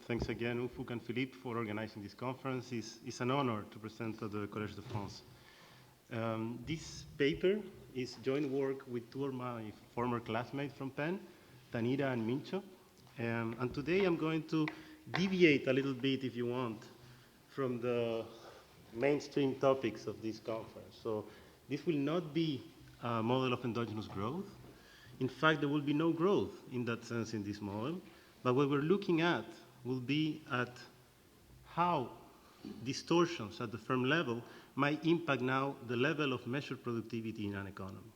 thanks again, Ufuk and Philippe, for organizing this conference. It's an honor to present at the Collège de France. This paper is joint work with two of my former classmates from Penn, Tanira and Mincho. And today I'm going to deviate a little bit, if you want, from the mainstream topics of this conference. So this will not be a model of endogenous growth. In fact, there will be no growth in that sense in this model. But what we're looking at will be at how distortions at the firm level might impact now the level of measured productivity in an economy.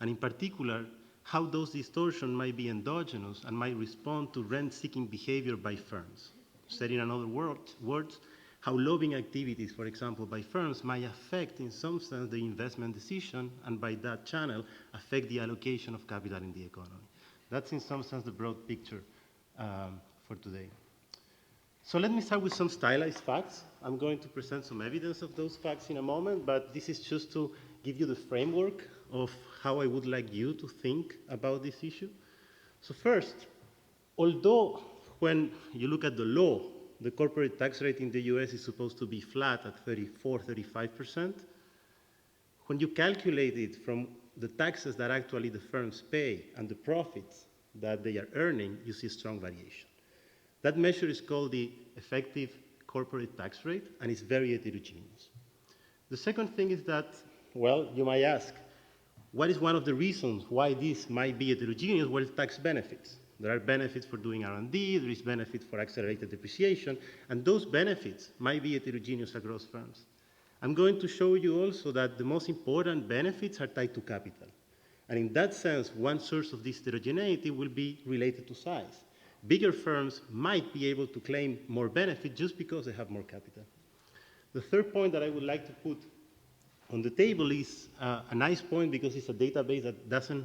And in particular, how those distortions might be endogenous and might respond to rent-seeking behavior by firms. Said in another words, how lobbying activities, for example, by firms might affect, in some sense, the investment decision, and by that channel, affect the allocation of capital in the economy. That's, in some sense, the broad picture for today. So let me start with some stylized facts. I'm going to present some evidence of those facts in a moment, but this is just to give you the framework of how I would like you to think about this issue. So first, although when you look at the law, the corporate tax rate in the US is supposed to be flat at 35%. When you calculate it from the taxes that actually the firms pay and the profits that they are earning, you see strong variation. That measure is called the effective corporate tax rate, and it's very heterogeneous. The second thing is that, well, you might ask, what is one of the reasons why this might be heterogeneous? Well, tax benefits. There are benefits for doing R&D, there is benefit for accelerated depreciation, and those benefits might be heterogeneous across firms. I'm going to show you also that the most important benefits are tied to capital. And in that sense, one source of this heterogeneity will be related to size. Bigger firms might be able to claim more benefit just because they have more capital. The third point that I would like to put on the table is a nice point because it's a database that doesn't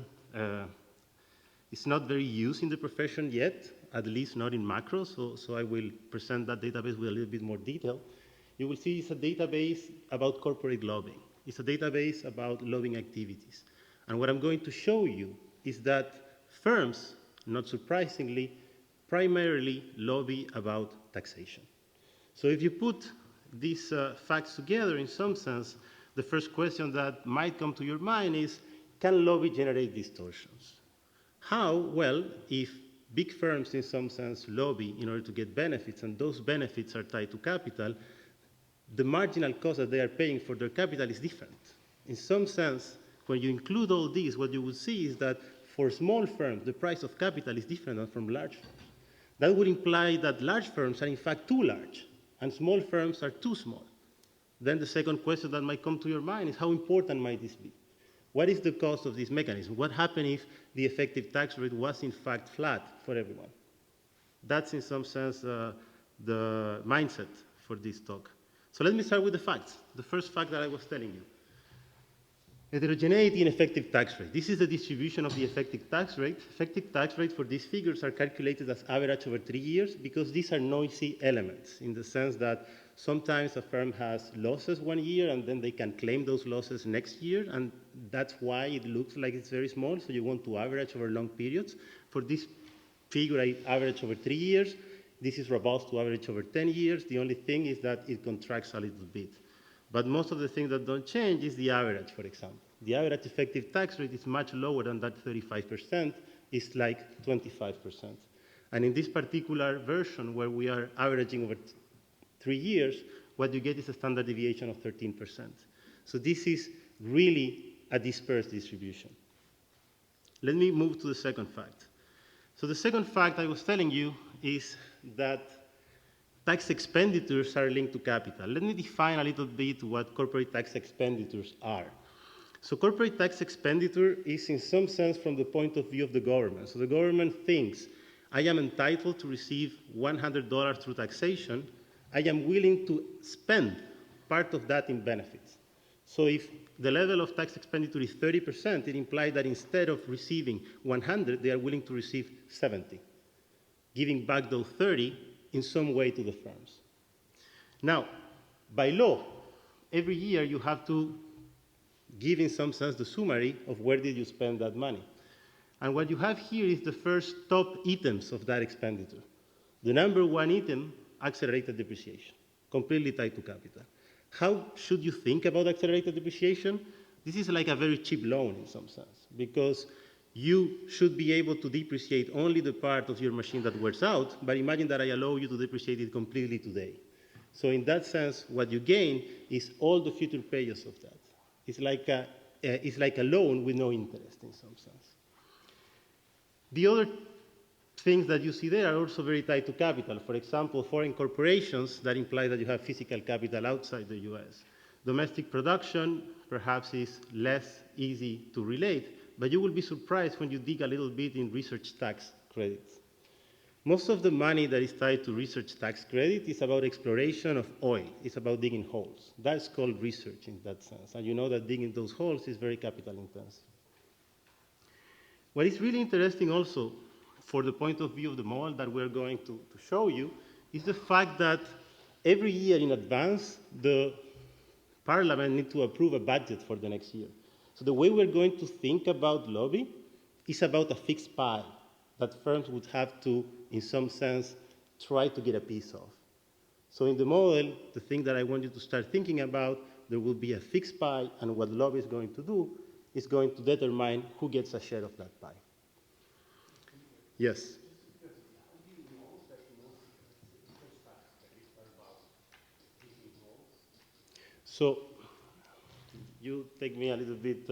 it's not very used in the profession yet, at least not in macro, so I will present that database with a little bit more detail. You will see it's a database about corporate lobbying. It's a database about lobbying activities. And what I'm going to show you is that firms, not surprisingly, primarily lobby about taxation. So if you put these facts together, in some sense, the first question that might come to your mind is, can lobby generate distortions? How? Well, if big firms, in some sense, lobby in order to get benefits, and those benefits are tied to capital, the marginal cost that they are paying for their capital is different. In some sense, when you include all these, what you will see is that for small firms, the price of capital is different than from large firms. That would imply that large firms are in fact too large, and small firms are too small. Then the second question that might come to your mind is, how important might this be? What is the cost of this mechanism? What happens if the effective tax rate was in fact flat for everyone? That's in some sense the mindset for this talk. So let me start with the facts. The first fact that I was telling you. Heterogeneity in effective tax rate. This is the distribution of the effective tax rate. Effective tax rate for these figures are calculated as average over 3 years because these are noisy elements in the sense that sometimes a firm has losses 1 year and then they can claim those losses next year, and that's why it looks like it's very small, so you want to average over long periods. For this figure, I average over 3 years. This is robust to average over 10 years. The only thing is that it contracts a little bit. But most of the things that don't change is the average, for example. The average effective tax rate is much lower than that 35%. It's like 25%. And in this particular version, where we are averaging over 3 years, what you get is a standard deviation of 13%. So this is really a dispersed distribution. Let me move to the second fact. So the second fact I was telling you is that tax expenditures are linked to capital. Let me define a little bit what corporate tax expenditures are. So corporate tax expenditure is in some sense from the point of view of the government. So the government thinks, I am entitled to receive $100 through taxation. I am willing to spend part of that in benefits. So if the level of tax expenditure is 30%, it implies that instead of receiving 100, they are willing to receive 70, giving back those 30 in some way to the firms. Now, by law, every year you have to give in some sense the summary of where did you spend that money. And what you have here is the first top items of that expenditure. The number one item, accelerated depreciation, completely tied to capital. How should you think about accelerated depreciation? This is like a very cheap loan in some sense, because you should be able to depreciate only the part of your machine that wears out, but imagine that I allow you to depreciate it completely today. So in that sense, what you gain is all the future payoffs of that. It's like a loan with no interest in some sense. The other things that you see there are also very tied to capital. For example, foreign corporations, that imply that you have physical capital outside the US. Domestic production perhaps is less easy to relate, but you will be surprised when you dig a little bit in research tax credits. Most of the money that is tied to research tax credit is about exploration of oil. It's about digging holes. That's called research in that sense. And you know that digging those holes is very capital intensive. What is really interesting also, for the point of view of the model that we're going to show you, is the fact that every year in advance, the Parliament needs to approve a budget for the next year. So the way we're going to think about lobby is about a fixed pie that firms would have to, in some sense, try to get a piece of. So in the model, the thing that I want you to start thinking about, there will be a fixed pie, and what lobby is going to do is going to determine who gets a share of that pie. Yes? So you take me a little bit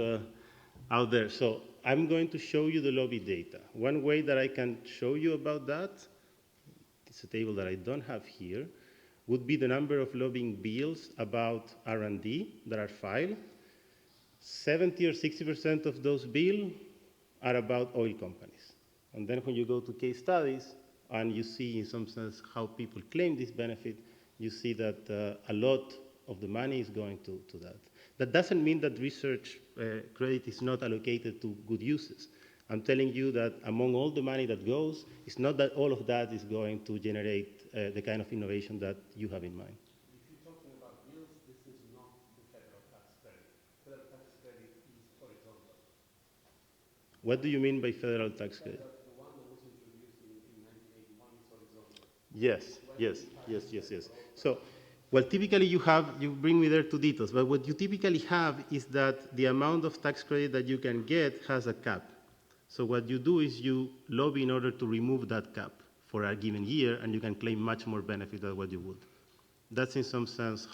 out there. So I'm going to show you the lobby data. One way that I can show you about that, it's a table that I don't have here, would be the number of lobbying bills about R&D that are filed. 70 or 60% of those bills are about oil companies. And then when you go to case studies and you see in some sense how people claim this benefit, you see that a lot of the money is going to that. That doesn't mean that research credit is not allocated to good uses. I'm telling you that among all the money that goes, it's not that all of that is going to generate the kind of innovation that you have in mind. If you're talking about bills, this is not the federal tax credit. Federal tax credit is horizontal. What do you mean by federal tax credit? The one that was introduced in 1981 is horizontal. Yes. So, well, typically you bring me there to details, but what you typically have is that the amount of tax credit that you can get has a cap. So what you do is you lobby in order to remove that cap for a given year, and you can claim much more benefit than what you would. That's in some sense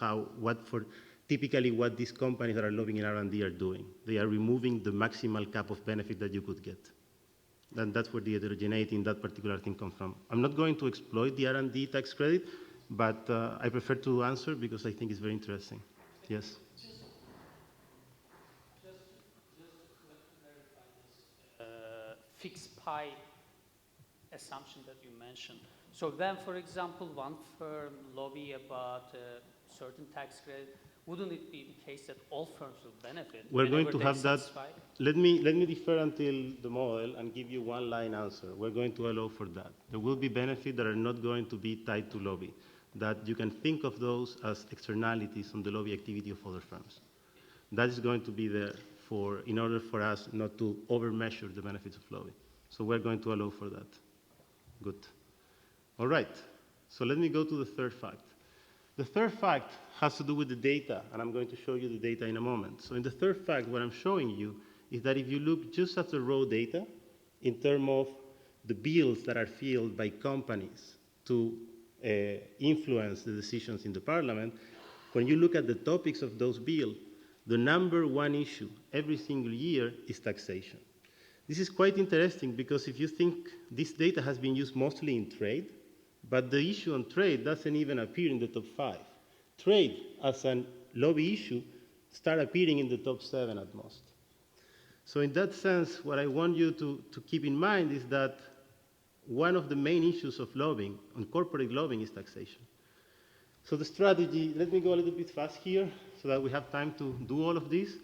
typically what these companies that are lobbying in R&D are doing. They are removing the maximal cap of benefit that you could get. And that's where the heterogeneity in that particular thing comes from. I'm not going to exploit the R&D tax credit, but I prefer to answer because I think it's very interesting. Yes? Just to clarify this fixed pie assumption that you mentioned. So then, for example, one firm lobby about a certain tax credit, wouldn't it be the case that all firms will benefit? We're going to have that. Let me defer until the model and give you one line answer. We're going to allow for that. There will be benefits that are not going to be tied to lobby, that you can think of those as externalities on the lobby activity of other firms. That is going to be there in order for us not to overmeasure the benefits of lobby. So we're going to allow for that. Good. All right. So let me go to the third fact. The third fact has to do with the data, and I'm going to show you the data in a moment. So in the third fact, what I'm showing you is that if you look just at the raw data in terms of the bills that are filled by companies to influence the decisions in the parliament, when you look at the topics of those bills, the number one issue every single year is taxation. This is quite interesting because if you think this data has been used mostly in trade, but the issue on trade doesn't even appear in the top 5. Trade as a lobby issue start appearing in the top 7 at most. So in that sense, what I want you to keep in mind is that one of the main issues of lobbying, on corporate lobbying, is taxation. So the strategy, let me go a little bit fast here so that we have time to do all of this.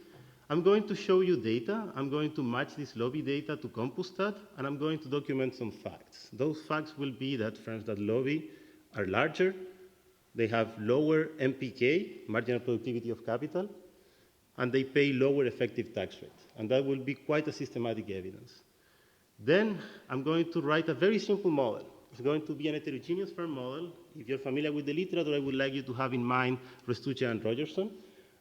I'm going to show you data. I'm going to match this lobby data to Compustat, and I'm going to document some facts. Those facts will be that firms that lobby are larger, they have lower MPK, marginal productivity of capital, and they pay lower effective tax rate. And that will be quite a systematic evidence. Then I'm going to write a very simple model. It's going to be an heterogeneous firm model. If you're familiar with the literature, I would like you to have in mind Restuccia and Rogerson.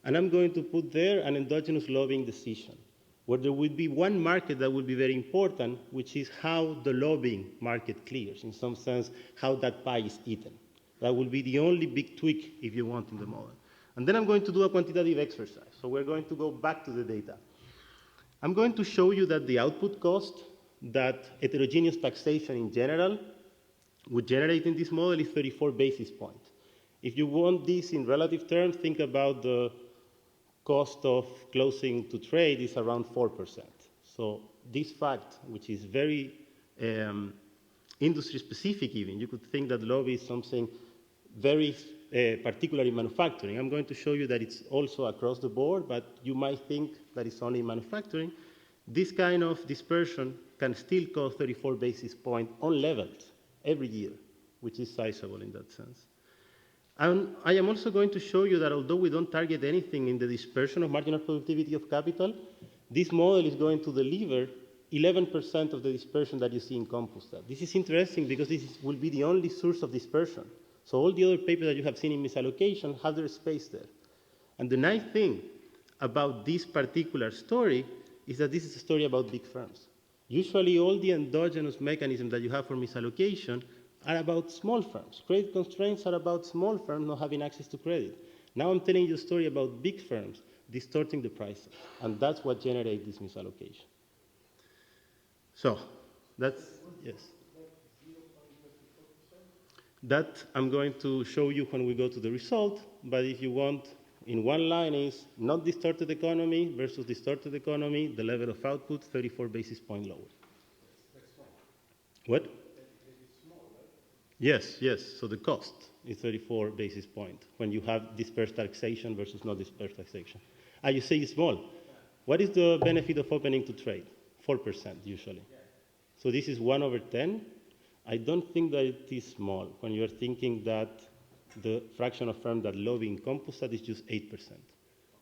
And I'm going to put there an endogenous lobbying decision, where there would be one market that would be very important, which is how the lobbying market clears, in some sense, how that pie is eaten. That will be the only big tweak, if you want, in the model. And then I'm going to do a quantitative exercise. So we're going to go back to the data. I'm going to show you that the output cost that heterogeneous taxation in general would generate in this model is 34 basis points. If you want this in relative terms, think about the cost of closing to trade is around 4%. So this fact, which is very industry specific even, you could think that lobby is something very particular in manufacturing. I'm going to show you that it's also across the board, but you might think that it's only in manufacturing. This kind of dispersion can still cost 34 basis points on levels every year, which is sizable in that sense. And I am also going to show you that although we don't target anything in the dispersion of marginal productivity of capital, this model is going to deliver 11% of the dispersion that you see in Compustat. This is interesting because will be the only source of dispersion. So all the other papers that you have seen in misallocation have their space there. And the nice thing about this particular story is that this is a story about big firms. Usually all the endogenous mechanisms that you have for misallocation are about small firms. Credit constraints are about small firms not having access to credit. Now I'm telling you a story about big firms distorting the prices, and that's what generates this misallocation. So, that's, yes. That I'm going to show you when we go to the result, but if you want, in one line is not distorted economy versus distorted economy, the level of output 34 basis points lower. What? Yes, yes, so the cost is 34 basis points when you have dispersed taxation versus not dispersed taxation. You say it's small. What is the benefit of opening to trade? 4% usually. So this is 1 over 10. I don't think that it is small when you're thinking that the fraction of firms that lobby in Compustat is just 8%.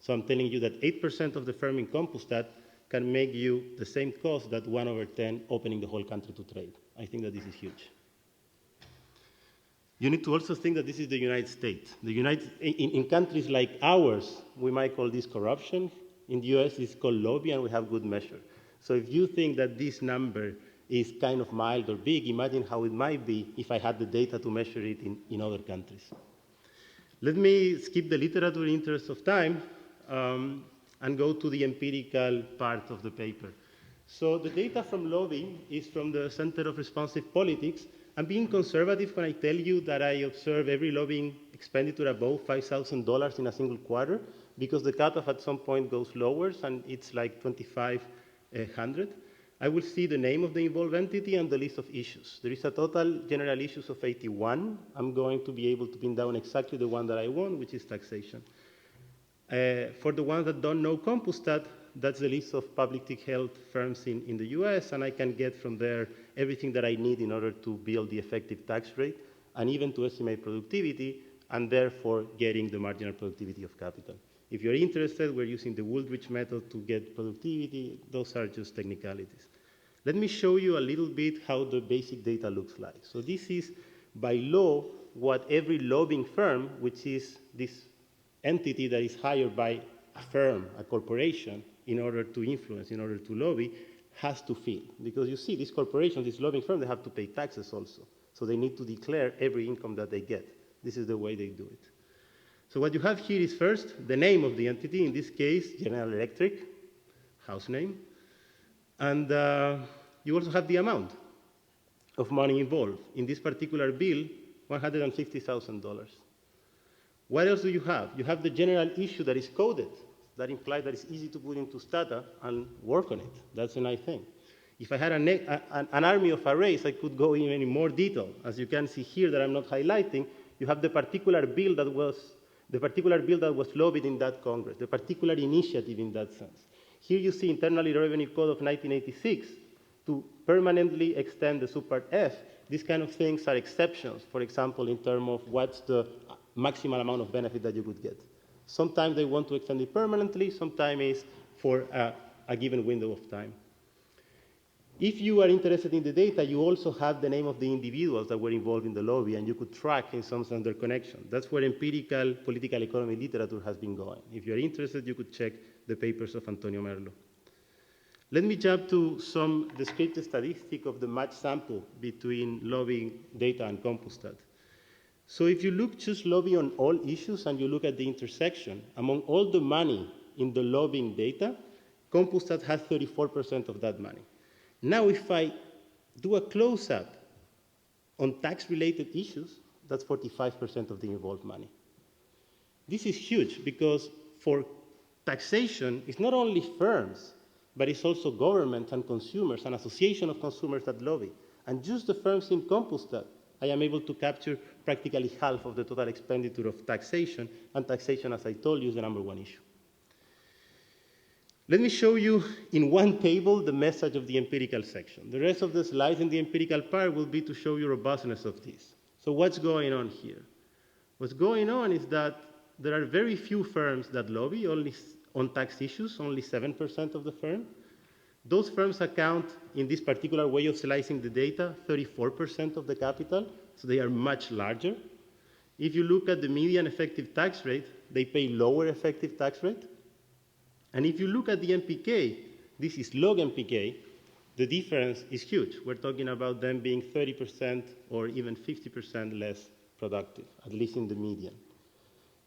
So I'm telling you that 8% of the firm in Compustat can make you the same cost that 1 over 10 opening the whole country to trade. I think that this is huge. You need to also think that this is the United States. In countries like ours, we might call this corruption. In the US, it's called lobby, and we have good measure. So if you think that this number is kind of mild or big, imagine how it might be if I had the data to measure it in other countries. Let me skip the literature in interest of time and go to the empirical part of the paper. So the data from lobbying is from the Center of Responsive Politics. I'm being conservative when I tell you that I observe every lobbying expenditure above $5,000 in a single quarter, because the cutoff at some point goes lower, and it's like 2,500. I will see the name of the involved entity and the list of issues. There is a total general issues of 81. I'm going to be able to pin down exactly the one that I want, which is taxation. For the ones that don't know Compustat, that's the list of public health firms in the US, and I can get from there everything that I need in order to build the effective tax rate and even to estimate productivity, and therefore getting the marginal productivity of capital. If you're interested, we're using the Wooldridge method to get productivity. Those are just technicalities. Let me show you a little bit how the basic data looks like. So this is, by law, what every lobbying firm, which is this entity that is hired by a firm, a corporation, in order to influence, in order to lobby, has to fill. Because you see, these corporations, these lobbying firms, they have to pay taxes also. So they need to declare every income that they get. This is the way they do it. So what you have here is first the name of the entity, in this case, General Electric, house name. And you also have the amount of money involved. In this particular bill, $150,000. What else do you have? You have the general issue that is coded. That implies that it's easy to put into Stata and work on it. That's a nice thing. If I had an army of arrays, I could go even in more detail. As you can see here that I'm not highlighting, you have the particular bill that was lobbied in that Congress, the particular initiative in that sense. Here you see Internal Revenue Code of 1986 to permanently extend the Subpart F. These kind of things are exceptions, for example, in terms of what's the maximal amount of benefit that you could get. Sometimes they want to extend it permanently, sometimes it's for a given window of time. If you are interested in the data, you also have the name of the individuals that were involved in the lobby, and you could track, in some sense, their connection. That's where empirical political economy literature has been going. If you're interested, you could check the papers of Antonio Merlo. Let me jump to some descriptive statistic of the match sample between lobbying data and Compustat. So if you look just lobby on all issues and you look at the intersection, among all the money in the lobbying data, Compustat has 34% of that money. Now if I do a close-up on tax-related issues, that's 45% of the involved money. This is huge because for taxation, it's not only firms, but it's also government and consumers, an association of consumers that lobby. And just the firms in Compustat, I am able to capture practically half of the total expenditure of taxation, and taxation, as I told you, is the #1 issue. Let me show you in one table the message of the empirical section. The rest of the slides in the empirical part will be to show you robustness of this. So what's going on here? What's going on is that there are very few firms that lobby only on tax issues, only 7% of the firm. Those firms account, in this particular way of slicing the data, 34% of the capital, so they are much larger. If you look at the median effective tax rate, they pay lower effective tax rate. And if you look at the MPK, this is log MPK, the difference is huge. We're talking about them being 30% or even 50% less productive, at least in the median.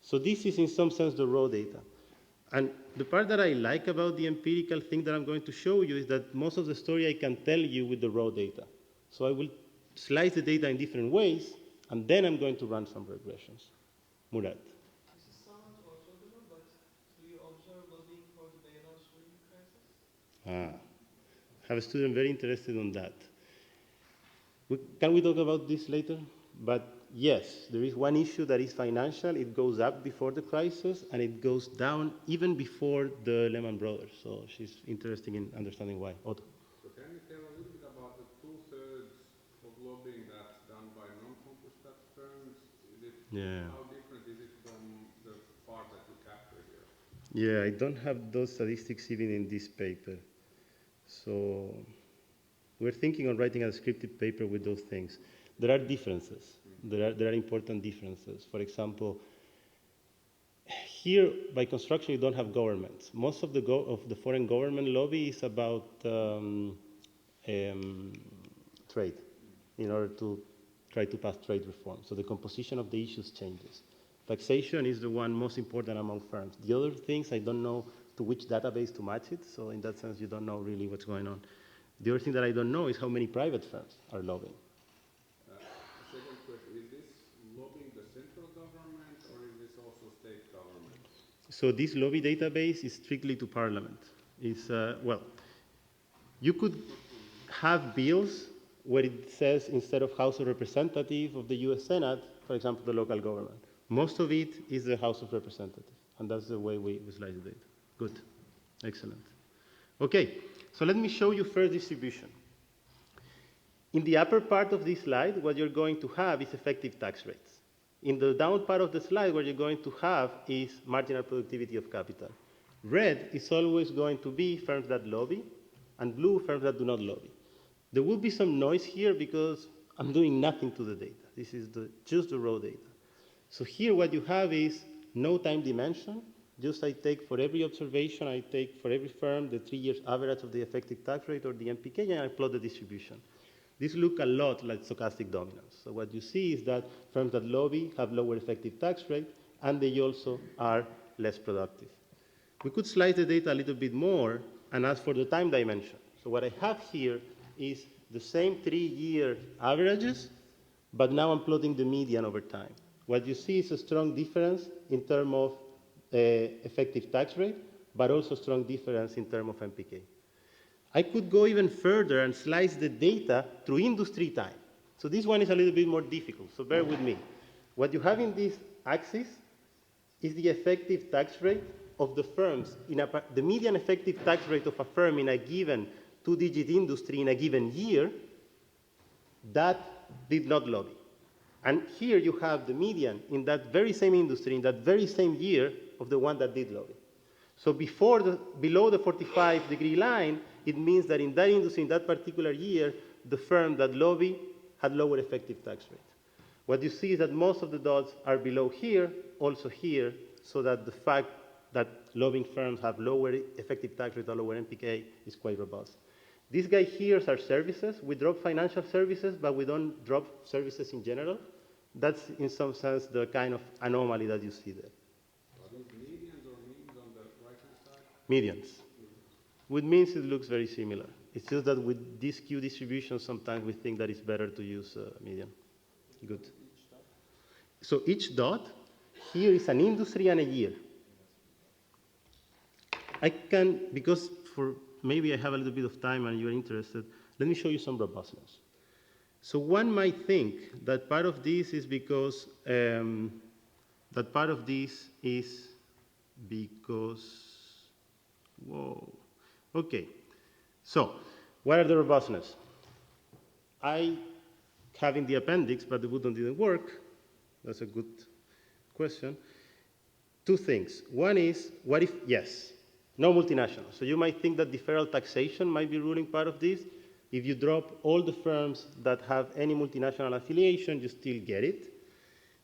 So this is in some sense the raw data. And the part that I like about the empirical thing that I'm going to show you is that most of the story I can tell you with the raw data. So I will slice the data in different ways, and then I'm going to run some regressions. Murad. This sounds orthogonal, but do you observe lobbying for the bailout crisis? I have a student very interested in that. Can we talk about this later? But yes, there is one issue that is financial. It goes up before the crisis, and it goes down even before the Lehman Brothers. So she's interested in understanding why. Otto. So can you tell a little bit about the 2/3 of lobbying that's done by non-Compustat firms? How different is it from the part that you capture here? Yeah, I don't have those statistics even in this paper. So we're thinking of writing a descriptive paper with those things. There are differences. There are important differences. For example, here by construction you don't have governments. Most of the foreign government lobby is about trade, in order to try to pass trade reform. So the composition of the issues changes. Taxation is the one most important among firms. The other things, I don't know to which database to match it, so in that sense you don't know really what's going on. The other thing that I don't know is how many private firms are lobbying. Second question, is this lobbying the central government or is this also state government? So this lobby database is strictly to Parliament. Well, you could have bills where it says instead of House of Representatives of the US Senate, for example, the local government. Most of it is the House of Representatives, and that's the way we slice the data. Good, excellent. Okay, so let me show you first distribution. In the upper part of this slide, what you're going to have is effective tax rates. In the down part of the slide, what you're going to have is marginal productivity of capital. Red is always going to be firms that lobby, and blue, firms that do not lobby. There will be some noise here because I'm doing nothing to the data. This is just the raw data. So here what you have is no time dimension. Just I take for every observation, I take for every firm the 3 years average of the effective tax rate or the MPK, and I plot the distribution. These look a lot like stochastic dominance. So what you see is that firms that lobby have lower effective tax rate, and they also are less productive. We could slice the data a little bit more and ask for the time dimension. So what I have here is the same 3-year averages, but now I'm plotting the median over time. What you see is a strong difference in terms of effective tax rate, but also strong difference in terms of MPK. I could go even further and slice the data through industry time. So this one is a little bit more difficult, so bear with me. What you have in this axis is the effective tax rate of the firms, the median effective tax rate of a firm in a given 2-digit industry in a given year that did not lobby. And here you have the median in that very same industry, in that very same year of the one that did lobby. So below the 45-degree line it means that in that industry, in that particular year, the firm that lobby had lower effective tax rate. What you see is that most of the dots are below here, also here, so that the fact that lobbying firms have lower effective tax rate or lower MPK is quite robust. This guy here are services. We drop financial services, but we don't drop services in general. That's, in some sense, the kind of anomaly that you see there. Are these medians or means on the right-hand side? Medians. With means, it looks very similar. It's just that with this Q distribution, sometimes we think that it's better to use median. Good. So each dot here is an industry and a year. I can, because maybe I have a little bit of time and you're interested, let me show you some robustness. So one might think that part of this is because, whoa, okay. So what are the robustness? I have in the appendix, but the button didn't work. That's a good question. Two things. One is, what if, yes, no multinational. So you might think that deferral taxation might be ruling part of this. If you drop all the firms that have any multinational affiliation, you still get it.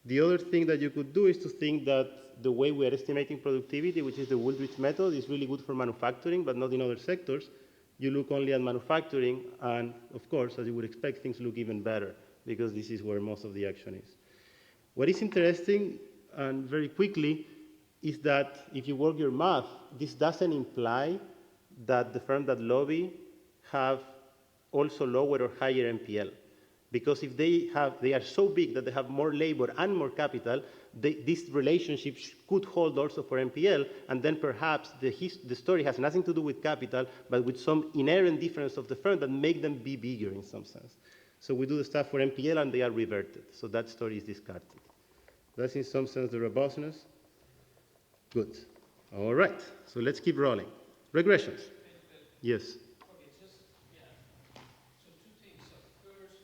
The other thing that you could do is to think that the way we are estimating productivity, which is the Woolrich method, is really good for manufacturing, but not in other sectors. You look only at manufacturing, and of course, as you would expect, things look even better, because this is where most of the action is. What is interesting, and very quickly, is that if you work your math, this doesn't imply that the firms that lobby have also lower or higher MPL. Because if they are so big that they have more labor and more capital, this relationship could hold also for MPL, and then perhaps the story has nothing to do with capital, but with some inherent difference of the firm that make them be bigger in some sense. So we do the stuff for MPL and they are reverted. So that story is discarded. That's in some sense the robustness. Good. All right. So let's keep rolling. Regressions. Yes. Okay, just, yeah. So two things. So first,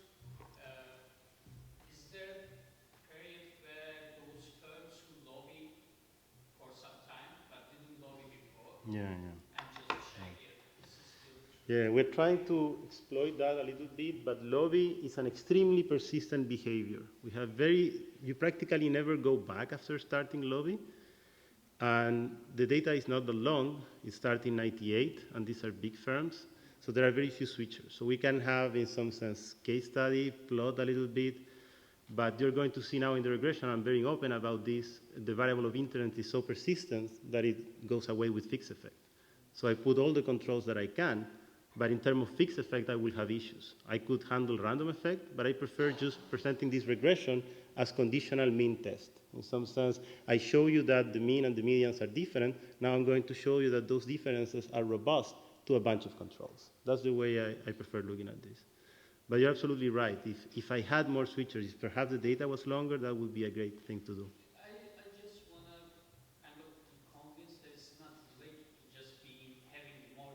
is there a period where those firms who lobby for some time but didn't lobby before Yeah. and just check if this is still true? Yeah, we're trying to exploit that a little bit, but lobby is an extremely persistent behavior. You practically never go back after starting lobby. And the data is not that long. It started in 98, and these are big firms. So there are very few switchers. So we can have, in some sense, case study, plot a little bit. But you're going to see now in the regression, I'm very open about this, the variable of interest is so persistent that it goes away with fixed effect. So I put all the controls that I can, but in terms of fixed effect, I will have issues. I could handle random effect, but I prefer just presenting this regression as conditional mean test. In some sense, I show you that the mean and the medians are different. Now I'm going to show you that those differences are robust to a bunch of controls. That's the way I prefer looking at this. But you're absolutely right. If I had more switchers, if perhaps the data was longer, that would be a great thing to do. I just want to kind of be convinced that it's not related to just having more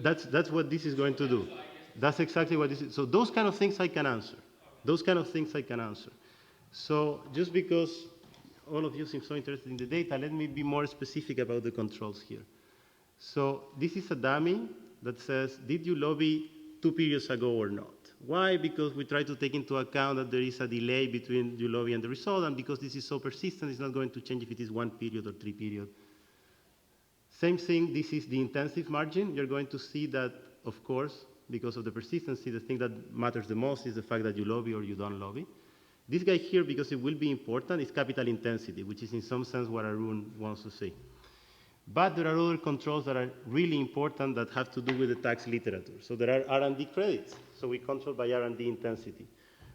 capital. That's what this is going to do. That's exactly what this is. So those kind of things I can answer. Those kind of things I can answer. So just because all of you seem so interested in the data, let me be more specific about the controls here. So this is a dummy that says, did you lobby 2 periods ago or not? Why? Because we try to take into account that there is a delay between you lobby and the result, and because this is so persistent, it's not going to change if it is 1 period or 3 periods. Same thing, this is the intensive margin. You're going to see that, of course, because of the persistency, the thing that matters the most is the fact that you lobby or you don't lobby. This guy here, because it will be important, is capital intensity, which is in some sense what Arun wants to see. But there are other controls that are really important that have to do with the tax literature. So there are R&D credits. So we control by R&D intensity.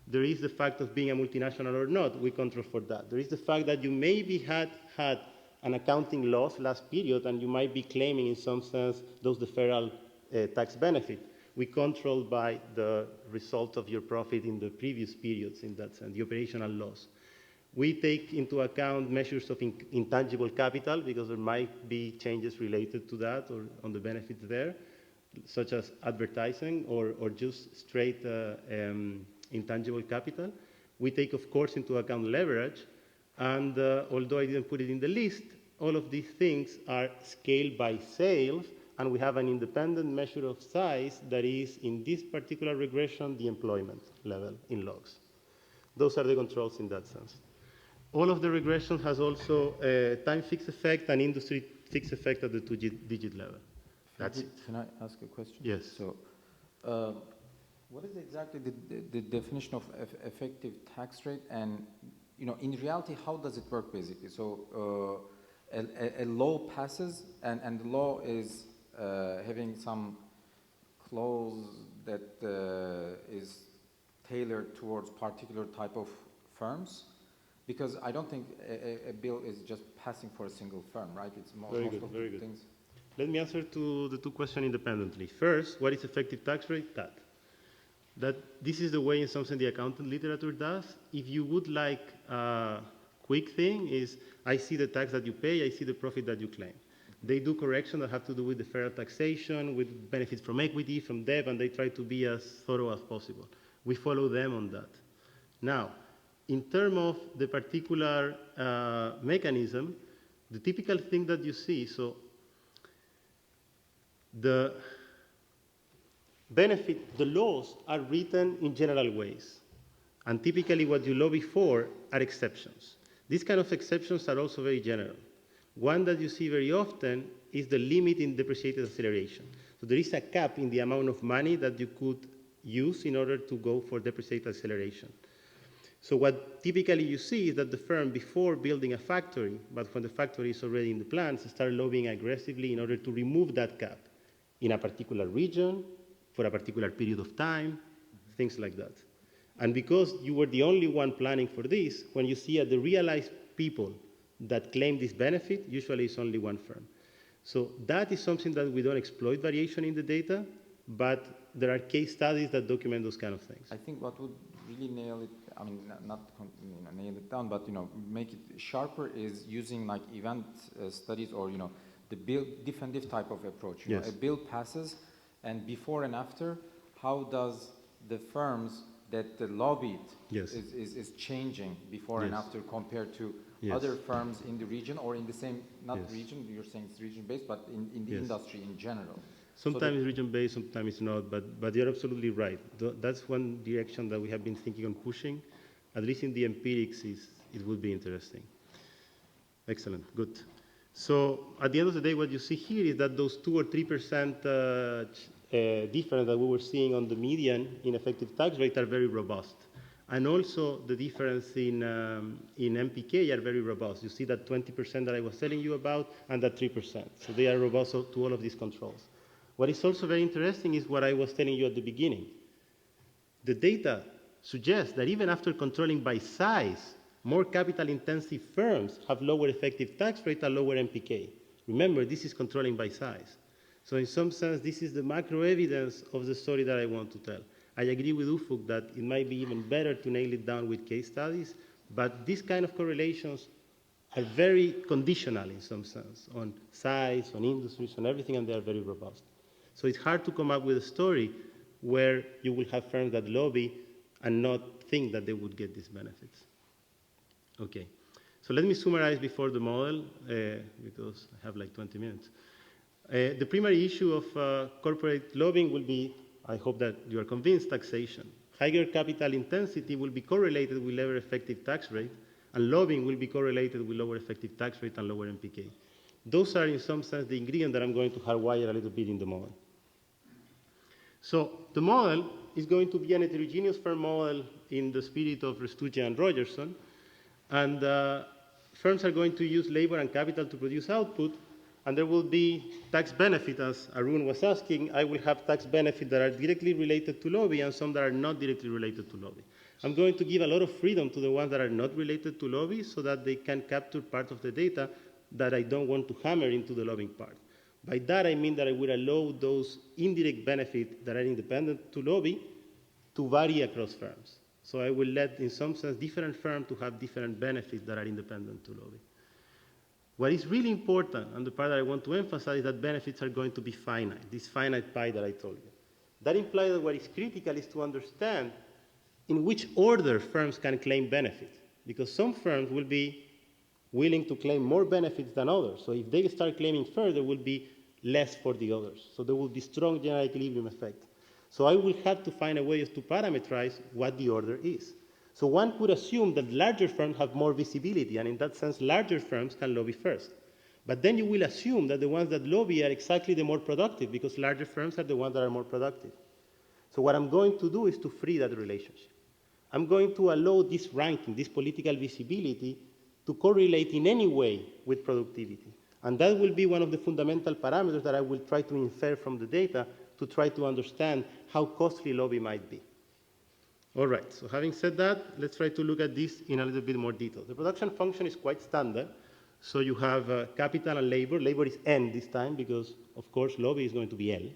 There is the fact of being a multinational or not. We control for that. There is the fact that you maybe had an accounting loss last period and you might be claiming in some sense those deferral tax benefit. We control by the result of your profit in the previous periods in that sense, the operational loss. We take into account measures of intangible capital because there might be changes related to that or on the benefits there, such as advertising or just straight intangible capital. We take, of course, into account leverage. And although I didn't put it in the list, all of these things are scaled by sales and we have an independent measure of size that is, in this particular regression, the employment level in logs. Those are the controls in that sense. All of the regression has also a time fixed effect and industry fixed effect at the two-digit level. That's it. Can I ask a question? Yes. So, what is exactly the definition of effective tax rate? And, you know, in reality, how does it work basically? So, a law passes, and the law is having some clause that is tailored towards particular type of firms. Because I don't think a bill is just passing for a single firm, right? It's most of the things. Let me answer to the two questions independently. First, what is effective tax rate? That this is the way in some sense the accountant literature does. If you would like a quick thing is, I see the tax that you pay, I see the profit that you claim. They do corrections that have to do with the fair taxation, with benefits from equity, from debt, and they try to be as thorough as possible. We follow them on that. Now, in terms of the particular mechanism, the typical thing that you see, so the benefit, the laws are written in general ways. And typically what you lobby for are exceptions. These kind of exceptions are also very general. One that you see very often is the limit in depreciated acceleration. So there is a cap in the amount of money that you could use in order to go for depreciated acceleration. So what typically you see is that the firm, before building a factory, but when the factory is already in the plants, start lobbying aggressively in order to remove that cap in a particular region, for a particular period of time, things like that. And because you were the only one planning for this, when you see the realized people that claim this benefit, usually it's only one firm. So that is something that we don't exploit variation in the data, but there are case studies that document those kind of things. I think what would really nail it, I mean, not nail it down, but, make it sharper is using like event studies or, the different type of approach. Yes. A bill passes, and before and after, how does the firms that lobbied Yes. is changing before and Yes. after compared to Yes. other firms in the region or in the same, not Yes. region, you're saying it's region-based, but in the Yes. industry in general. Sometimes it's region-based, sometimes it's not, but you're absolutely right. That's one direction that we have been thinking on pushing. At least in the empirics, it would be interesting. Excellent, good. So at the end of the day, what you see here is that those 2 or 3% difference that we were seeing on the median in effective tax rate are very robust. And also the difference in MPK are very robust. You see that 20% that I was telling you about and that 3%. So they are robust to all of these controls. What is also very interesting is what I was telling you at the beginning. The data suggests that even after controlling by size, more capital-intensive firms have lower effective tax rate and lower MPK. Remember, this is controlling by size. So in some sense, this is the macro evidence of the story that I want to tell. I agree with Ufuk that it might be even better to nail it down with case studies, but these kind of correlations are very conditional in some sense on size, on industries, on everything, and they are very robust. So it's hard to come up with a story where you will have firms that lobby and not think that they would get these benefits. Okay, so let me summarize before the model, because I have like 20 minutes. The primary issue of corporate lobbying will be, I hope that you are convinced, taxation. Higher capital intensity will be correlated with lower effective tax rate, and lobbying will be correlated with lower effective tax rate and lower MPK. Those are, in some sense, the ingredients that I'm going to hardwire a little bit in the model. So the model is going to be an heterogeneous firm model in the spirit of Restuccia and Rogerson, and firms are going to use labor and capital to produce output, and there will be tax benefit, as Arun was asking. I will have tax benefits that are directly related to lobby and some that are not directly related to lobby. I'm going to give a lot of freedom to the ones that are not related to lobby so that they can capture part of the data that I don't want to hammer into the lobbying part. By that, I mean that I will allow those indirect benefits that are independent to lobby to vary across firms. So I will let, in some sense, different firms to have different benefits that are independent to lobby. What is really important, and the part that I want to emphasize, is that benefits are going to be finite, this finite pie that I told you. That implies that what is critical is to understand in which order firms can claim benefits, because some firms will be willing to claim more benefits than others. So if they start claiming first, there will be less for the others. So there will be strong general equilibrium effect. So I will have to find a way to parameterize what the order is. So one could assume that larger firms have more visibility, and in that sense, larger firms can lobby first. But then you will assume that the ones that lobby are exactly the more productive, because larger firms are the ones that are more productive. So what I'm going to do is to free that relationship. I'm going to allow this ranking, this political visibility, to correlate in any way with productivity. And that will be one of the fundamental parameters that I will try to infer from the data to try to understand how costly lobby might be. All right, so having said that, let's try to look at this in a little bit more detail. The production function is quite standard. So you have capital and labor. Labor is N this time because, of course, lobby is going to be L.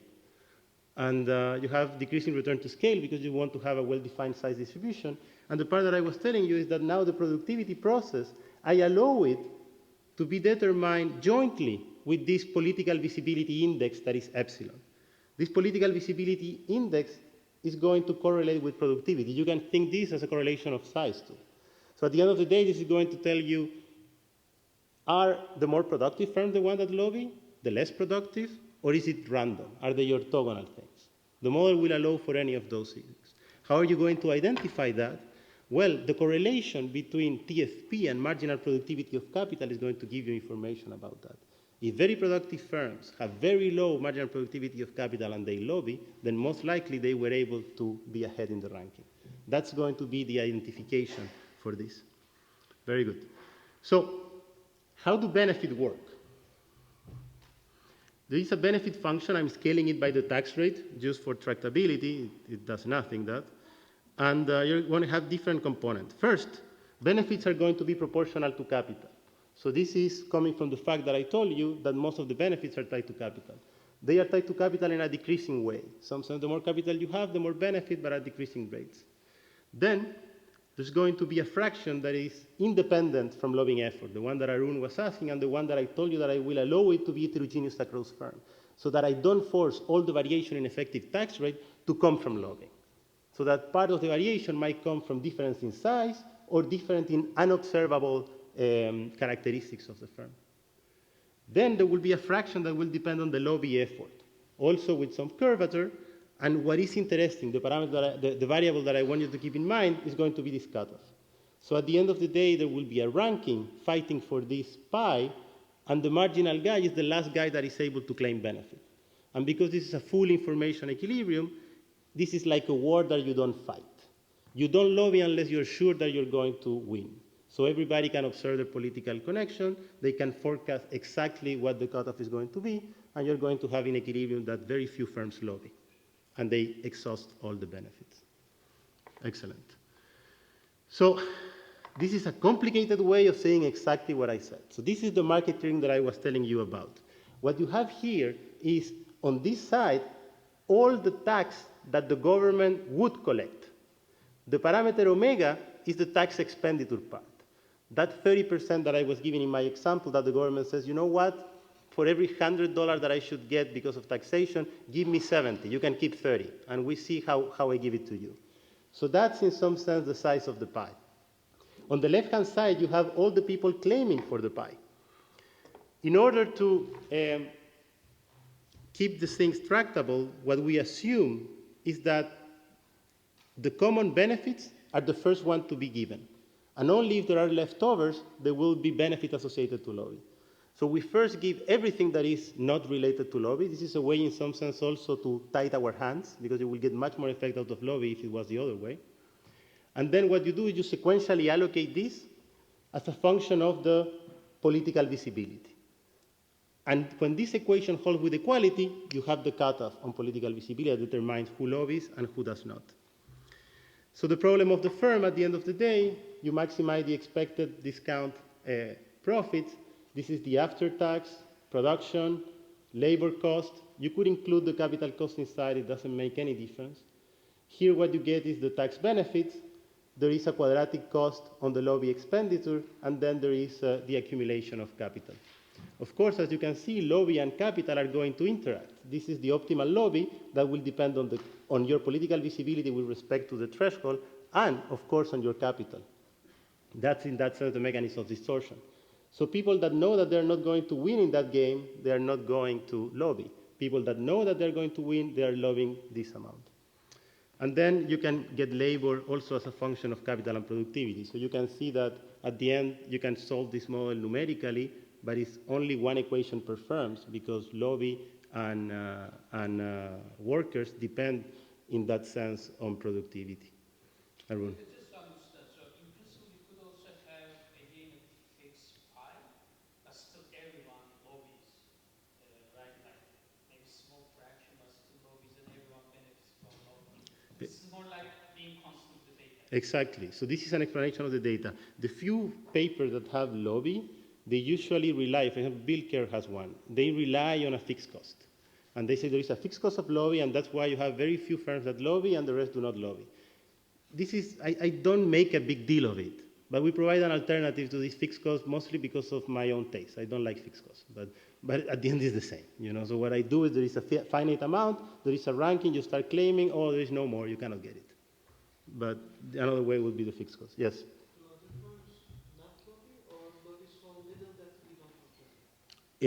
And you have decreasing return to scale because you want to have a well-defined size distribution. And the part that I was telling you is that now the productivity process, I allow it to be determined jointly with this political visibility index that is epsilon. This political visibility index is going to correlate with productivity. You can think this as a correlation of size too. So at the end of the day, this is going to tell you, are the more productive firms the one that lobby, the less productive, or is it random? Are they orthogonal things? The model will allow for any of those things. How are you going to identify that? Well, the correlation between TFP and marginal productivity of capital is going to give you information about that. If very productive firms have very low marginal productivity of capital and they lobby, then most likely they were able to be ahead in the ranking. That's going to be the identification for this. Very good. So, how do benefit work? There is a benefit function. I'm scaling it by the tax rate just for tractability. It does nothing that. And you're going to have different components. First, benefits are going to be proportional to capital. So this is coming from the fact that I told you that most of the benefits are tied to capital. They are tied to capital in a decreasing way. Sometimes the more capital you have, the more benefit, but at decreasing rates. Then there's going to be a fraction that is independent from lobbying effort, the one that Arun was asking, and the one that I told you that I will allow it to be heterogeneous across firms, so that I don't force all the variation in effective tax rate to come from lobbying. So that part of the variation might come from difference in size or difference in unobservable characteristics of the firm. Then there will be a fraction that will depend on the lobby effort, also with some curvature. And what is interesting, the parameter, the variable that I want you to keep in mind is going to be this cutoff. So at the end of the day, there will be a ranking fighting for this pi, and the marginal guy is the last guy that is able to claim benefit. And because this is a full information equilibrium, this is like a war that you don't fight. You don't lobby unless you're sure that you're going to win. So everybody can observe the political connection. They can forecast exactly what the cutoff is going to be, and you're going to have in equilibrium that very few firms lobby, and they exhaust all the benefits. Excellent. So this is a complicated way of saying exactly what I said. So this is the market clearing that I was telling you about. What you have here is, on this side, all the tax that the government would collect. The parameter omega is the tax expenditure part. That 30% that I was giving in my example, that the government says, you know what, for every $100 that I should get because of taxation, give me 70. You can keep 30. And we see how I give it to you. So that's, in some sense, the size of the pie. On the left-hand side, you have all the people claiming for the pie. In order to keep the things tractable, what we assume is that the common benefits are the first one to be given. And only if there are leftovers, there will be benefit associated to lobby. So we first give everything that is not related to lobby. This is a way, in some sense, also to tie our hands, because you will get much more effect out of lobby if it was the other way. And then what you do is you sequentially allocate this as a function of the political visibility. And when this equation holds with equality, you have the cutoff on political visibility that determines who lobbies and who does not. So the problem of the firm, at the end of the day, you maximize the expected discount profits. This is the after-tax, production, labor cost. You could include the capital cost inside. It doesn't make any difference. Here what you get is the tax benefits. There is a quadratic cost on the lobby expenditure, and then there is the accumulation of capital. Of course, as you can see, lobby and capital are going to interact. This is the optimal lobby that will depend on your political visibility with respect to the threshold and, of course, on your capital. That's, in that sense, the mechanism of distortion. So people that know that they're not going to win in that game, they are not going to lobby. People that know that they're going to win, they are lobbying this amount. And then you can get labor also as a function of capital and productivity. So you can see that at the end, you can solve this model numerically, but it's only one equation per firms because lobby and workers depend in that sense on productivity. Arun. Just to understand, so in principle, you could also have, again, a fixed pie, but still everyone lobbies, right? Like maybe small fraction, but still lobbies and everyone benefits from lobbying. This is more like being constant with the data. Exactly. So this is an explanation of the data. The few papers that have lobby, they usually rely, for example, Bill Kerr has one, they rely on a fixed cost. And they say there is a fixed cost of lobby, and that's why you have very few firms that lobby and the rest do not lobby. This is, I don't make a big deal of it, but we provide an alternative to this fixed cost mostly because of my own taste. I don't like fixed costs, but at the end it's the same. You know? So what I do is there is a finite amount, there is a ranking, you start claiming, oh, there is no more, you cannot get it. But another way would be the fixed cost. Yes? Do other firms not lobby or lobby so little that we don't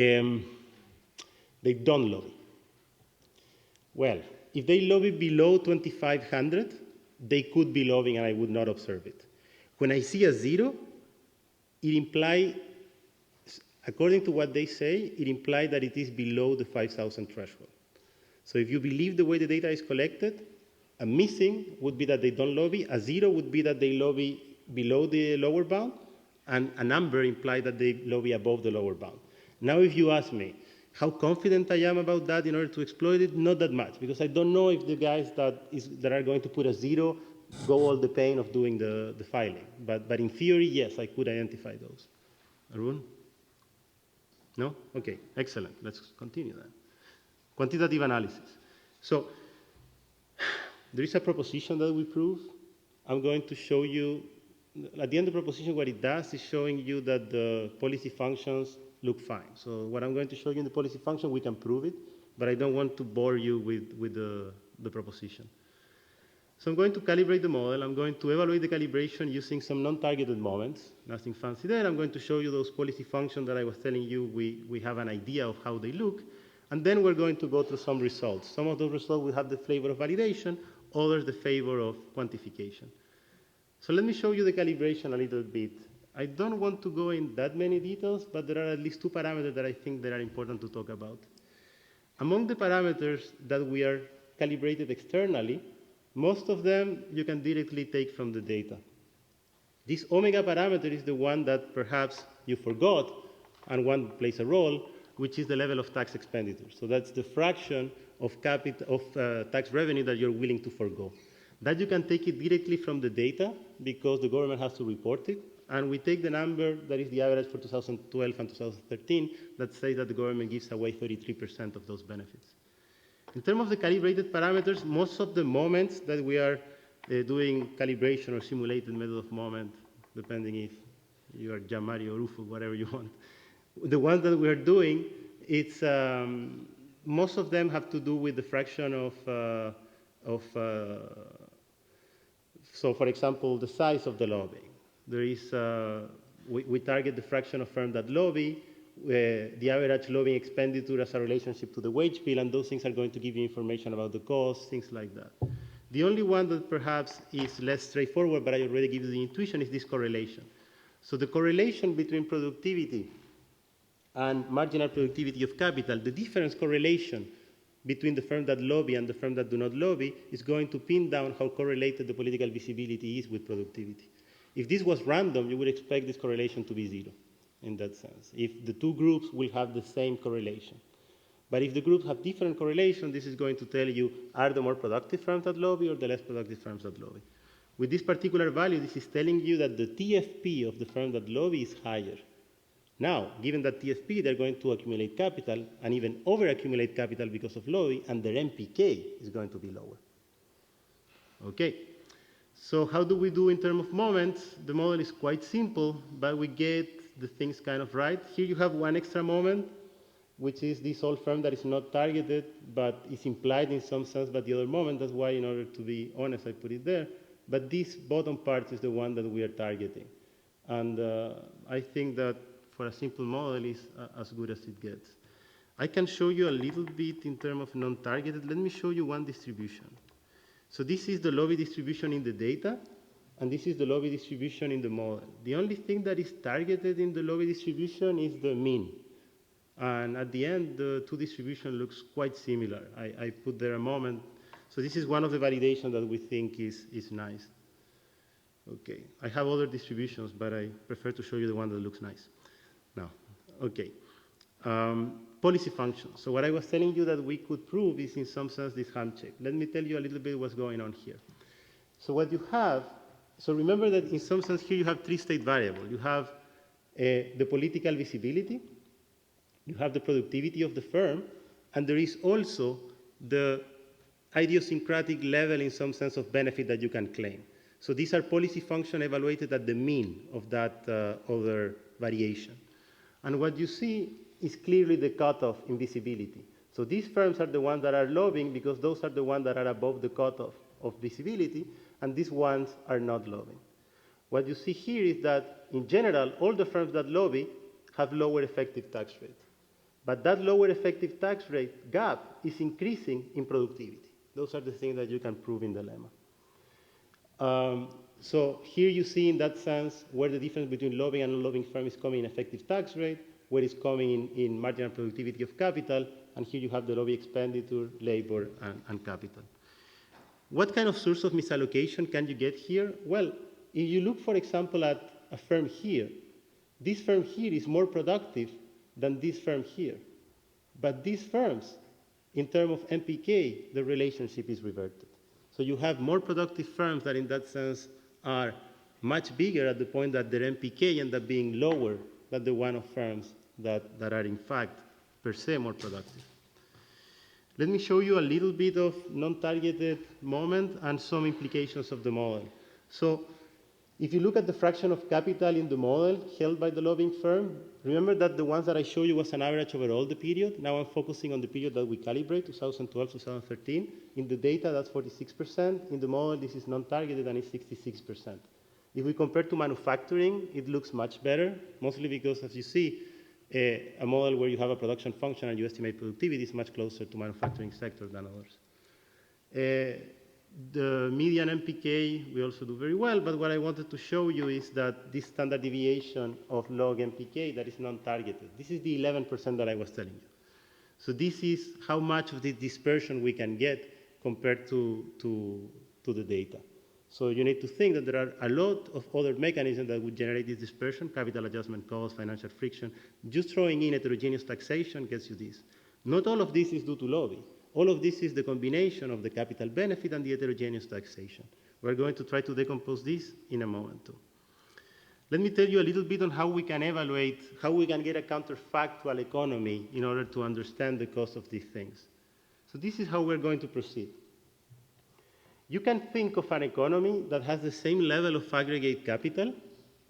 observe? They don't lobby. Well, if they lobby below 2,500, they could be lobbying and I would not observe it. When I see a zero, it implies, according to what they say, it implies that it is below the 5,000 threshold. So if you believe the way the data is collected, a missing would be that they don't lobby, a zero would be that they lobby below the lower bound, and a number implies that they lobby above the lower bound. Now if you ask me, how confident I am about that in order to exploit it? Not that much, because I don't know if the guys that are going to put a zero go all the pain of doing the filing. But in theory, yes, I could identify those. Arun? No? Okay, excellent. Let's continue then. Quantitative analysis. So there is a proposition that we prove. I'm going to show you, at the end of the proposition, what it does is showing you that the policy functions look fine. So what I'm going to show you in the policy function, we can prove it, but I don't want to bore you with the proposition. So I'm going to calibrate the model. I'm going to evaluate the calibration using some non-targeted moments, nothing fancy there. I'm going to show you those policy functions that I was telling you we have an idea of how they look, and then we're going to go through some results. Some of those results will have the flavor of validation, others the flavor of quantification. So let me show you the calibration a little bit. I don't want to go in that many details, but there are at least two parameters that I think that are important to talk about. Among the parameters that we are calibrated externally, most of them you can directly take from the data. This omega parameter is the one that perhaps you forgot, and one plays a role, which is the level of tax expenditure. So that's the fraction of tax revenue that you're willing to forgo. That you can take it directly from the data because the government has to report it. And we take the number that is the average for 2012 and 2013 that says that the government gives away 33% of those benefits. In terms of the calibrated parameters, most of the moments that we are doing calibration or simulated method of moment, depending if you are Jamari or Ufo, whatever you want, the ones that we are doing, it's, most of them have to do with the fraction of so for example, the size of the lobbying. There is, we target the fraction of firms that lobby, the average lobbying expenditure as a relationship to the wage bill, and those things are going to give you information about the cost, things like that. The only one that perhaps is less straightforward, but I already give you the intuition, is this correlation. So the correlation between productivity and marginal productivity of capital, the difference correlation between the firms that lobby and the firms that do not lobby is going to pin down how correlated the political visibility is with productivity. If this was random, you would expect this correlation to be zero in that sense, if the two groups will have the same correlation. But if the groups have different correlation, this is going to tell you, are the more productive firms that lobby or the less productive firms that lobby? With this particular value, this is telling you that the TFP of the firm that lobby is higher. Now, given that TFP, they're going to accumulate capital and even over-accumulate capital because of lobby, and their MPK is going to be lower. Okay. So how do we do in terms of moments? The model is quite simple, but we get the things kind of right. Here you have one extra moment, which is this old firm that is not targeted, but is implied in some sense by the other moment. That's why, in order to be honest, I put it there. But this bottom part is the one that we are targeting. And I think that for a simple model is as good as it gets. I can show you a little bit in terms of non-targeted. Let me show you one distribution. So this is the lobby distribution in the data, and this is the lobby distribution in the model. The only thing that is targeted in the lobby distribution is the mean. And at the end, the two distribution looks quite similar. I put there a moment. So this is one of the validations that we think is nice. Okay, I have other distributions, but I prefer to show you the one that looks nice. Now, okay. Policy functions. So what I was telling you that we could prove is in some sense this handshake. Let me tell you a little bit what's going on here. So what you have, so remember that in some sense here you have three state variables. You have the political visibility, you have the productivity of the firm, and there is also the idiosyncratic level in some sense of benefit that you can claim. So these are policy functions evaluated at the mean of that other variation. And what you see is clearly the cutoff in visibility. So these firms are the ones that are lobbying because those are the ones that are above the cutoff of visibility, and these ones are not lobbying. What you see here is that, in general, all the firms that lobby have lower effective tax rate. But that lower effective tax rate gap is increasing in productivity. Those are the things that you can prove in the lemma. So here you see in that sense where the difference between lobbying and non-lobbying firm is coming in effective tax rate, where it's coming in marginal productivity of capital, and here you have the lobby expenditure, labor, and capital. What kind of source of misallocation can you get here? Well, if you look, for example, at a firm here, this firm here is more productive than this firm here. But these firms, in terms of MPK, the relationship is reverted. So you have more productive firms that in that sense are much bigger at the point that their MPK end up being lower than the one of firms that are in fact per se more productive. Let me show you a little bit of non-targeted moment and some implications of the model. So if you look at the fraction of capital in the model held by the lobbying firm, remember that the ones that I showed you was an average over all the period. Now I'm focusing on the period that we calibrate, 2012, 2013. In the data, that's 46%. In the model, this is non-targeted and it's 66%. If we compare to manufacturing, it looks much better, mostly because, as you see, a model where you have a production function and you estimate productivity is much closer to manufacturing sector than others. The median MPK, we also do very well, but what I wanted to show you is that this standard deviation of log MPK that is non-targeted, this is the 11% that I was telling you. So this is how much of the dispersion we can get compared to the data. So you need to think that there are a lot of other mechanisms that would generate this dispersion, capital adjustment costs, financial friction. Just throwing in heterogeneous taxation gets you this. Not all of this is due to lobby. All of this is the combination of the capital benefit and the heterogeneous taxation. We're going to try to decompose this in a moment too. Let me tell you a little bit on how we can evaluate, how we can get a counterfactual economy in order to understand the cost of these things. So this is how we're going to proceed. You can think of an economy that has the same level of aggregate capital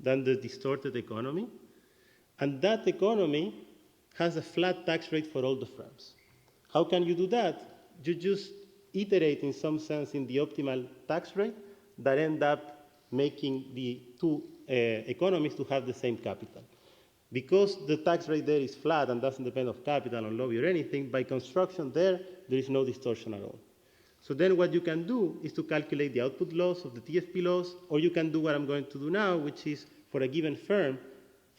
than the distorted economy, and that economy has a flat tax rate for all the firms. How can you do that? You just iterate in some sense in the optimal tax rate that end up making the two economies to have the same capital. Because the tax rate there is flat and doesn't depend on capital, on lobby or anything, by construction there is no distortion at all. So then what you can do is to calculate the output loss of the TFP loss, or you can do what I'm going to do now, which is for a given firm,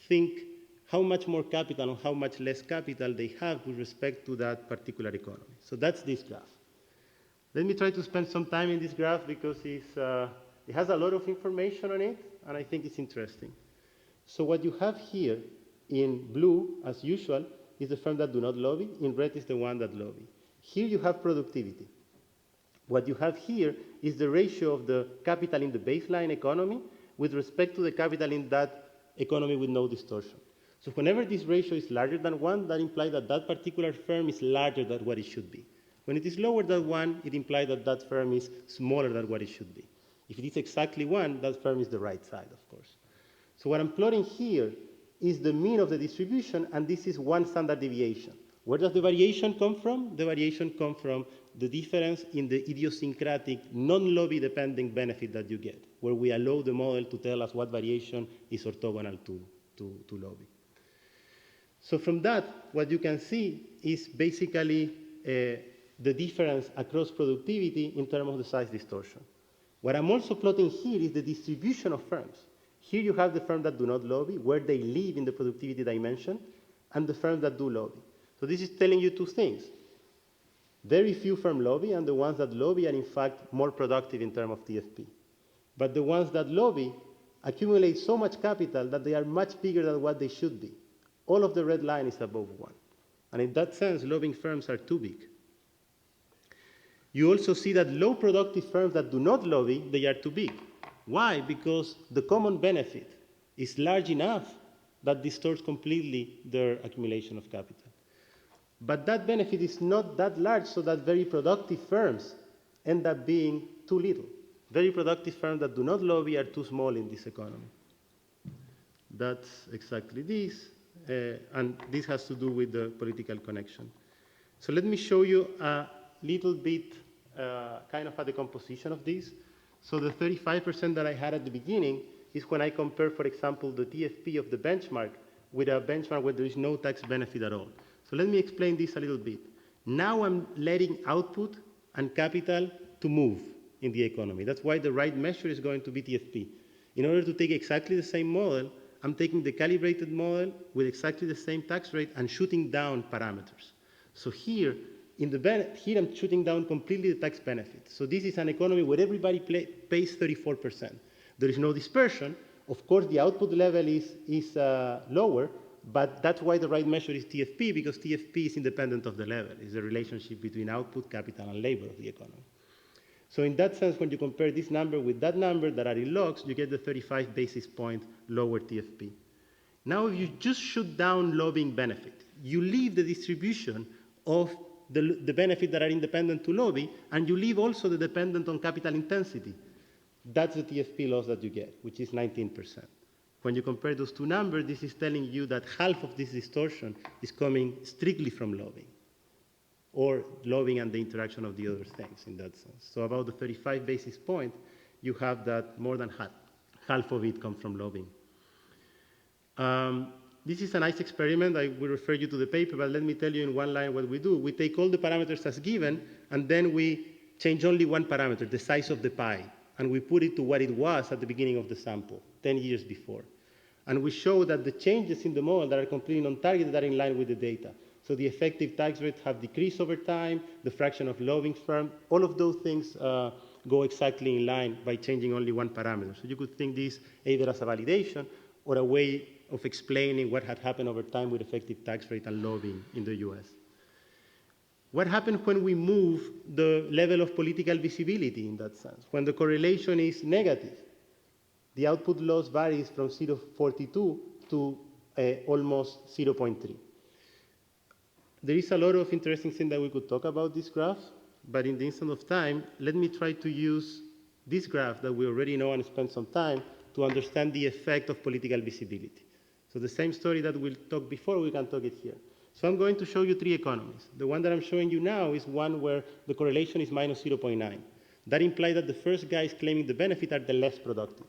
think how much more capital or how much less capital they have with respect to that particular economy. So that's this graph. Let me try to spend some time in this graph because it has a lot of information on it, and I think it's interesting. So what you have here in blue, as usual, is the firm that do not lobby. In red is the one that lobby. Here you have productivity. What you have here is the ratio of the capital in the baseline economy with respect to the capital in that economy with no distortion. So whenever this ratio is larger than 1, that implies that that particular firm is larger than what it should be. When it is lower than 1, it implies that that firm is smaller than what it should be. If it is exactly 1, that firm is the right side, of course. So what I'm plotting here is the mean of the distribution, and this is one standard deviation. Where does the variation come from? The variation comes from the difference in the idiosyncratic, non-lobby depending benefit that you get, where we allow the model to tell us what variation is orthogonal to lobby. So from that, what you can see is basically the difference across productivity in terms of the size distortion. What I'm also plotting here is the distribution of firms. Here you have the firms that do not lobby, where they live in the productivity dimension, and the firms that do lobby. So this is telling you two things. Very few firms lobby, and the ones that lobby are in fact more productive in terms of TFP. But the ones that lobby accumulate so much capital that they are much bigger than what they should be. All of the red line is above 1. And in that sense, lobbying firms are too big. You also see that low productive firms that do not lobby, they are too big. Why? Because the common benefit is large enough that distorts completely their accumulation of capital. But that benefit is not that large, so that very productive firms end up being too little. Very productive firms that do not lobby are too small in this economy. That's exactly this, and this has to do with the political connection. So let me show you a little bit kind of a decomposition of this. So the 35% that I had at the beginning is when I compare, for example, the TFP of the benchmark with a benchmark where there is no tax benefit at all. So let me explain this a little bit. Now I'm letting output and capital to move in the economy. That's why the right measure is going to be TFP. In order to take exactly the same model, I'm taking the calibrated model with exactly the same tax rate and shooting down parameters. So here, here I'm shooting down completely the tax benefit. So this is an economy where everybody pays 34%. There is no dispersion. Of course, the output level is lower, but that's why the right measure is TFP, because TFP is independent of the level. It's the relationship between output, capital, and labor of the economy. So in that sense, when you compare this number with that number that are in logs, you get the 35 basis point lower TFP. Now, if you just shoot down lobbying benefit, you leave the distribution of the benefit that are independent to lobby, and you leave also the dependent on capital intensity. That's the TFP loss that you get, which is 19%. When you compare those two numbers, this is telling you that half of this distortion is coming strictly from lobbying, or lobbying and the interaction of the other things in that sense. So about the 35 basis point, you have that more than half of it comes from lobbying. This is a nice experiment. I will refer you to the paper, but let me tell you in one line what we do. We take all the parameters as given, and then we change only one parameter, the size of the pie, and we put it to what it was at the beginning of the sample, 10 years before. And we show that the changes in the model that are completely non-targeted are in line with the data. So the effective tax rates have decreased over time, the fraction of lobbying firms, all of those things go exactly in line by changing only one parameter. So you could think this either as a validation or a way of explaining what had happened over time with effective tax rate and lobbying in the US. What happened when we move the level of political visibility in that sense? When the correlation is negative, the output loss varies from 0.42 to almost 0.3. There is a lot of interesting things that we could talk about this graph, but in the instant of time, let me try to use this graph that we already know and spend some time to understand the effect of political visibility. So the same story that we'll talk before, we can talk it here. So I'm going to show you three economies. The one that I'm showing you now is one where the correlation is minus 0.9. That implies that the first guys claiming the benefit are the less productive.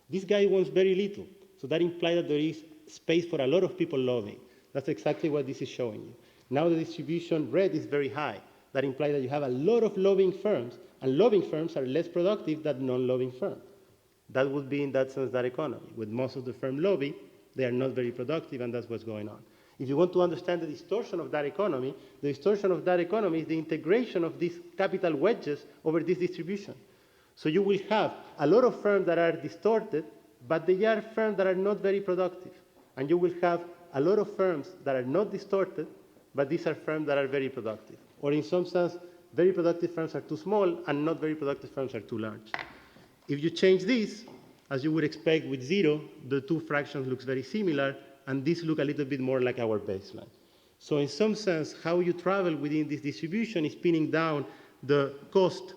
This guy wants very little, so that implies that there is space for a lot of people lobbying. That's exactly what this is showing you. Now the distribution red is very high. That implies that you have a lot of lobbying firms, and lobbying firms are less productive than non-lobbying firms. That would be, in that sense, that economy. With most of the firm lobby, they are not very productive, and that's what's going on. If you want to understand the distortion of that economy, the distortion of that economy is the integration of these capital wedges over this distribution. So you will have a lot of firms that are distorted, but they are firms that are not very productive. And you will have a lot of firms that are not distorted, but these are firms that are very productive. Or in some sense, very productive firms are too small, and not very productive firms are too large. If you change this, as you would expect with 0, the two fractions look very similar, and these look a little bit more like our baseline. So in some sense, how you travel within this distribution is pinning down the cost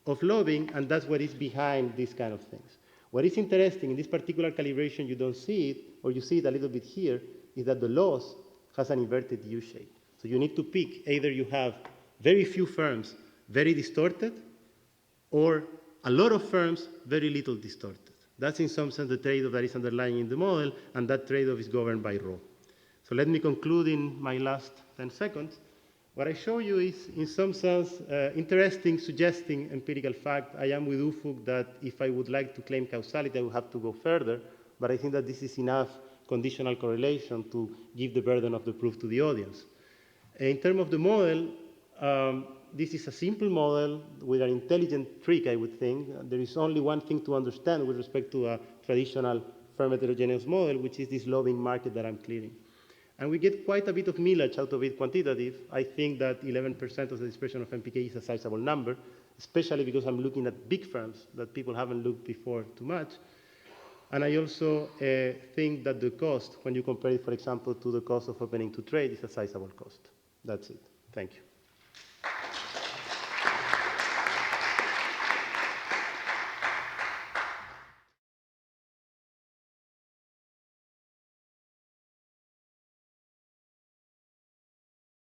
of lobbying, and that's what is behind these kind of things. What is interesting, in this particular calibration, you don't see it, or you see it a little bit here, is that the loss has an inverted U shape. So you need to pick, either you have very few firms very distorted, or a lot of firms very little distorted. That's in some sense the trade-off that is underlying in the model, and that trade-off is governed by rho. So So let me conclude in my last 10 seconds. What I show you is, in some sense, interesting, suggesting empirical fact. I am with Ufuk that if I would like to claim causality, I would have to go further, but I think that this is enough conditional correlation to give the burden of the proof to the audience. In terms of the model, this is a simple model with an intelligent trick, I would think. There is only one thing to understand with respect to a traditional firm heterogeneous model, which is this lobbying market that I'm clearing. And we get quite a bit of millage out of it quantitative. I think that 11% of the dispersion of MPK is a sizable number, especially because I'm looking at big firms that people haven't looked before too much. And I also think that the cost, when you compare it, for example, to the cost of opening to trade, is a sizable cost. That's it. Thank you.